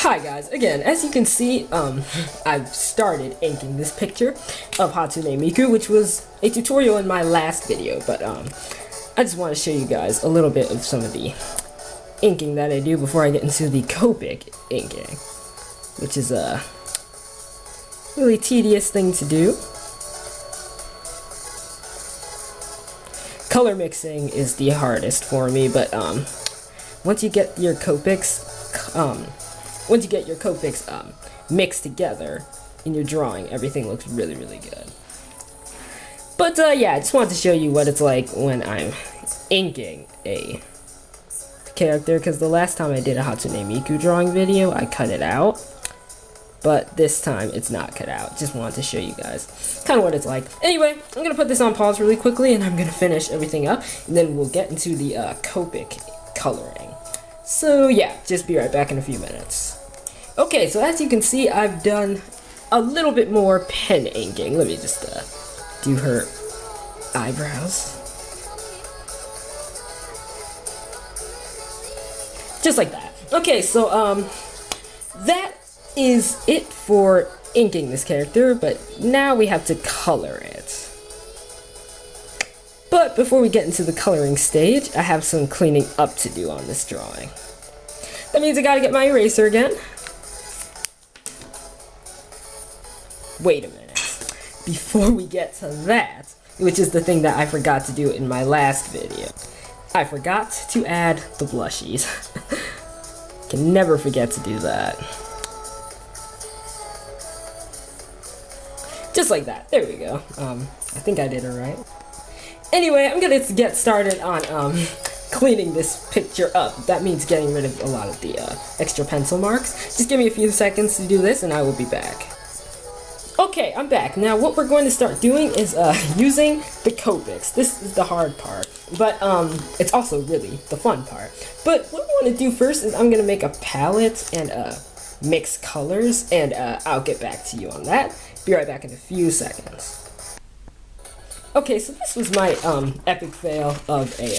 Hi guys, again, as you can see, I've started inking this picture of Hatsune Miku, which was a tutorial in my last video, but I just want to show you guys a little bit of some of the inking that I do before I get into the Copic inking, which is a really tedious thing to do. Color mixing is the hardest for me, but once you get your Copics, mixed together in your drawing, everything looks really, really good. But yeah, I just wanted to show you what it's like when I'm inking a character, because the last time I did a Hatsune Miku drawing video, I cut it out. But this time, it's not cut out. Just wanted to show you guys kind of what it's like. Anyway, I'm going to put this on pause really quickly, and I'm going to finish everything up, and then we'll get into the Copic coloring. So yeah, just be right back in a few minutes. Okay, so as you can see, I've done a little bit more pen inking. Let me just do her eyebrows. Just like that. Okay, so that is it for inking this character, but now we have to color it. But before we get into the coloring stage, I have some cleaning up to do on this drawing. That means I gotta get my eraser again. Wait a minute. Before we get to that, which is the thing that I forgot to do in my last video, I forgot to add the blushies. Can never forget to do that. Just like that. There we go. I think I did it right. Anyway, I'm gonna get started on cleaning this picture up. That means getting rid of a lot of the extra pencil marks. Just give me a few seconds to do this and I will be back. Okay, I'm back. Now what we're going to start doing is using the Copics. This is the hard part, but it's also really the fun part. But what I want to do first is I'm gonna make a palette and mix colors, and I'll get back to you on that. Be right back in a few seconds. Okay, so this was my epic fail of a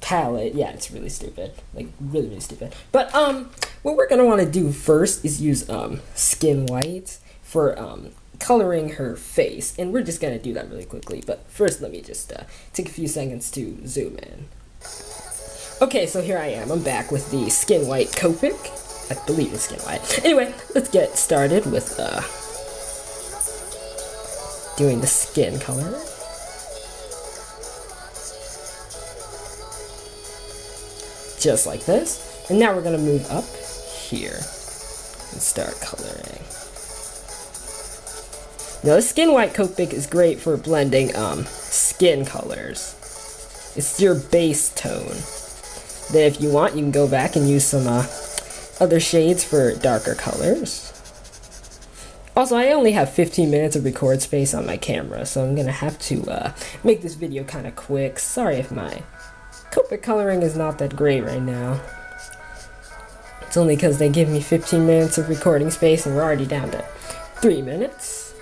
palette. Yeah, it's really stupid. Like, really, really stupid. But what we're gonna want to do first is use skin white for coloring her face, and we're just gonna do that really quickly. But first, let me just take a few seconds to zoom in. Okay, so here I am. I'm back with the skin white Copic. I believe it's skin white. Anyway, let's get started with doing the skin color. Just like this. And now we're gonna move up here and start coloring. Now the skin white Copic is great for blending skin colors. It's your base tone. Then if you want, you can go back and use some other shades for darker colors. Also, I only have 15 minutes of record space on my camera, so I'm gonna have to make this video kind of quick. Sorry if my Copic coloring is not that great right now. It's only because they give me 15 minutes of recording space and we're already down to 3 minutes.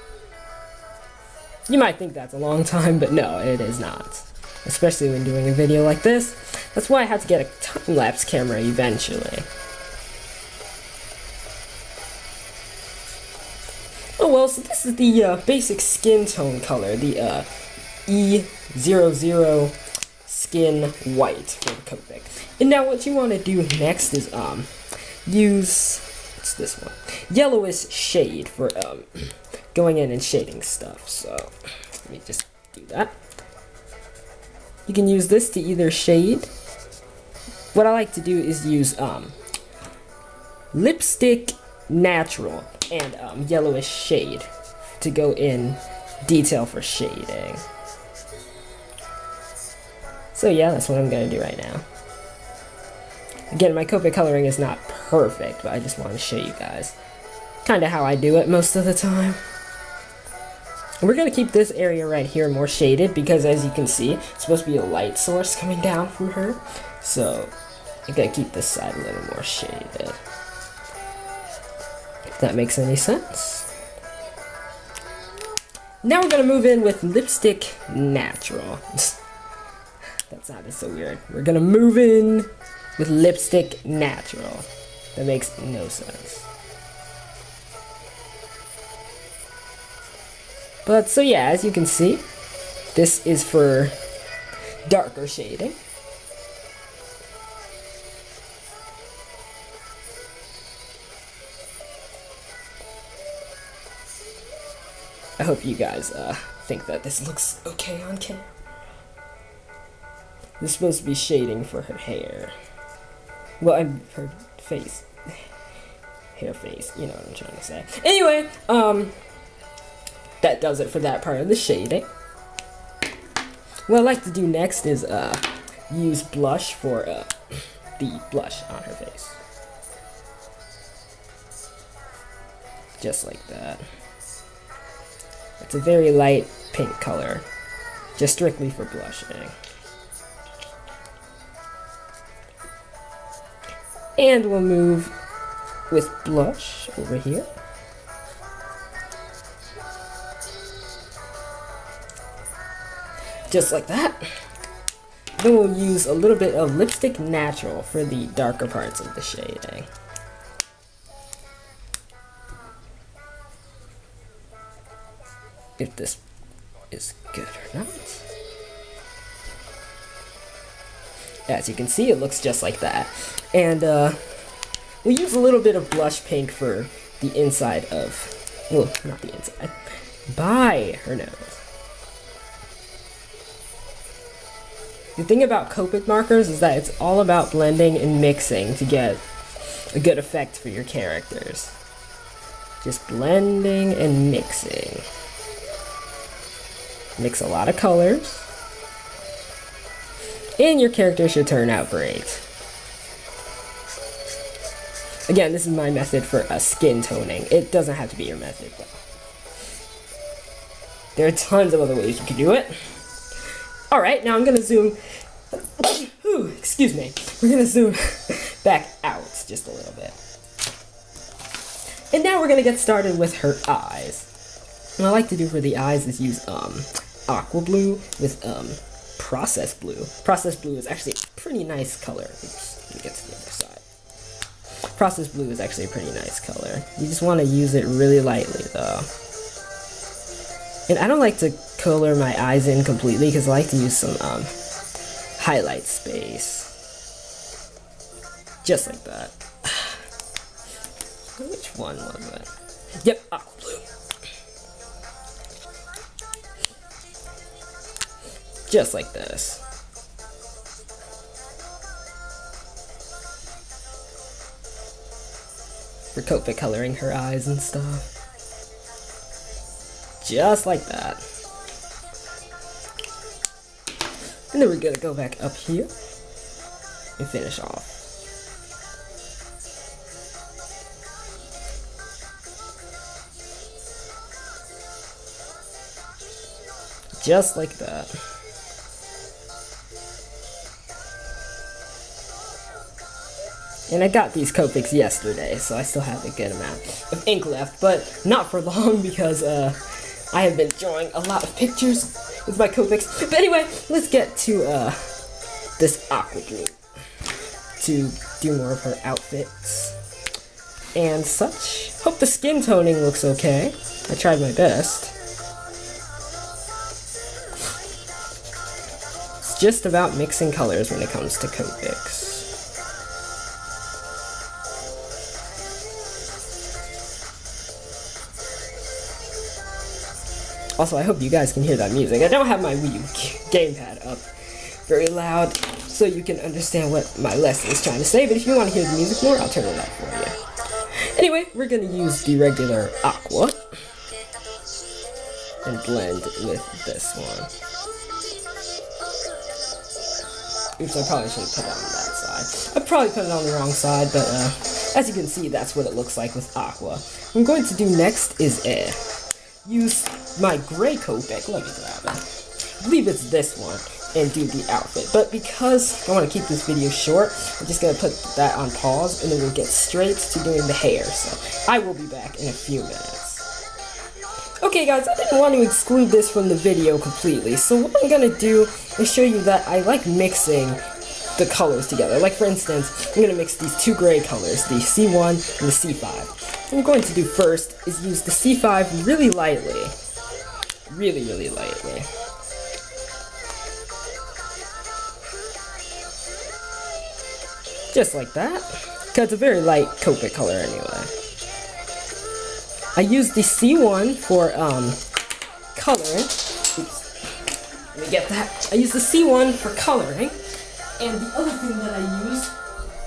You might think that's a long time, but no, it is not. Especially when doing a video like this. That's why I had to get a time-lapse camera eventually. Oh well, so this is the basic skin tone color, the E00 skin white for the Copic. And now what you want to do next is use, what's this one? Yellowish shade for going in and shading stuff. So let me just do that. You can use this to either shade. What I like to do is use lipstick natural and yellowish shade to go in detail for shading. So yeah, that's what I'm gonna do right now. Again, my Copic coloring is not perfect, but I just want to show you guys kind of how I do it most of the time. And we're gonna keep this area right here more shaded because, as you can see, it's supposed to be a light source coming down from her. So I gotta keep this side a little more shaded. If that makes any sense. Now we're gonna move in with lipstick natural. That sounded so weird. We're gonna move in with lipstick natural. That makes no sense. But so yeah, as you can see, this is for darker shading. I hope you guys think that this looks okay on camera. This is supposed to be shading for her hair. Well, her face. Hair face, you know what I'm trying to say. Anyway, that does it for that part of the shading. What I like to do next is use blush for the blush on her face. Just like that. It's a very light pink color, just strictly for blushing. And we'll move with blush over here. Just like that. Then we'll use a little bit of lipstick natural for the darker parts of the shading. If this is good or not. As you can see, it looks just like that. And we'll use a little bit of blush pink for the inside of, well, not the inside, by her nose. The thing about Copic markers is that it's all about blending and mixing to get a good effect for your characters. Just blending and mixing. Mix a lot of colors, and your character should turn out great. Again, this is my method for skin toning. It doesn't have to be your method, though. There are tons of other ways you can do it. Alright, now I'm going to zoom... Ooh, excuse me. We're going to zoom back out just a little bit. And now we're going to get started with her eyes. What I like to do for the eyes is use aqua blue with process blue. Process blue is actually a pretty nice color. Oops, let me get to the other side. Process blue is actually a pretty nice color. You just want to use it really lightly though. And I don't like to color my eyes in completely because I like to use some highlight space. Just like that. Which one was it? Yep, aqua blue. Just like this. For Copic coloring her eyes and stuff. Just like that. And then we're gonna go back up here and finish off. Just like that. And I got these Copics yesterday, so I still have a good amount of ink left, but not for long because I have been drawing a lot of pictures with my Copics. But anyway, let's get to this aqua blue to do more of her outfits and such. Hope the skin toning looks okay. I tried my best. It's just about mixing colors when it comes to Copics. Also, I hope you guys can hear that music. I don't have my Wii U gamepad up very loud, so you can understand what my lesson is trying to say, but if you want to hear the music more, I'll turn it up for you. Anyway, we're going to use the regular aqua and blend with this one. Oops, I probably should have put it on that side. I probably put it on the wrong side, but as you can see, that's what it looks like with aqua. What I'm going to do next is use my gray Copic, let me grab it. I believe it's this one, and do the outfit. But because I want to keep this video short, I'm just going to put that on pause, and then we'll get straight to doing the hair. So I will be back in a few minutes. Okay guys, I didn't want to exclude this from the video completely, so what I'm going to do is show you that I like mixing the colors together. Like for instance, I'm gonna mix these two gray colors, the C1 and the C5. What I'm going to do first is use the C5 really lightly. Really, really lightly. Just like that. Because it's a very light Copic color anyway. I use the C1 for coloring. Oops. Let me get that. I use the C1 for coloring. And the other thing that I use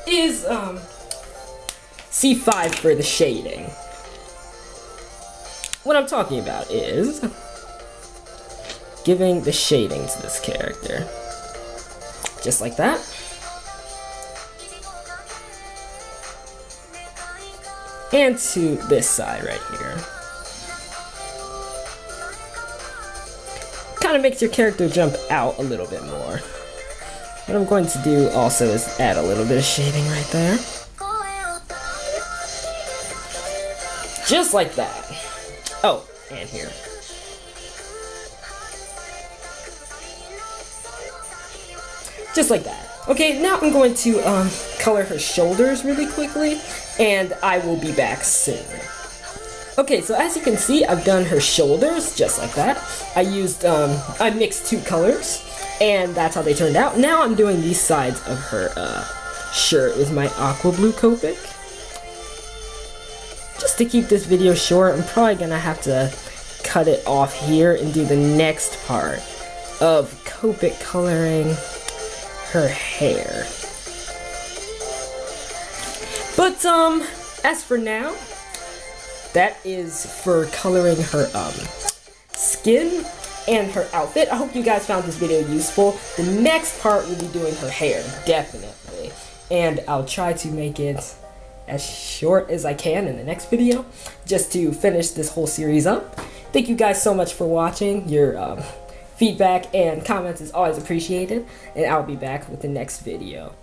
is C5 for the shading. What I'm talking about is giving the shading to this character. Just like that. And to this side right here. Kind of makes your character jump out a little bit more. What I'm going to do also is add a little bit of shading right there. Just like that. Oh, and here. Just like that. Okay, now I'm going to color her shoulders really quickly, and I will be back soon. Okay, so as you can see, I've done her shoulders just like that. I mixed two colors, and that's how they turned out. Now I'm doing these sides of her shirt with my aqua blue Copic. Just to keep this video short, I'm probably gonna have to cut it off here and do the next part of Copic coloring her hair. But as for now, that is for coloring her skin and her outfit. I hope you guys found this video useful. The next part will be doing her hair, definitely. And I'll try to make it as short as I can in the next video, just to finish this whole series up. Thank you guys so much for watching. Your feedback and comments is always appreciated, and I'll be back with the next video.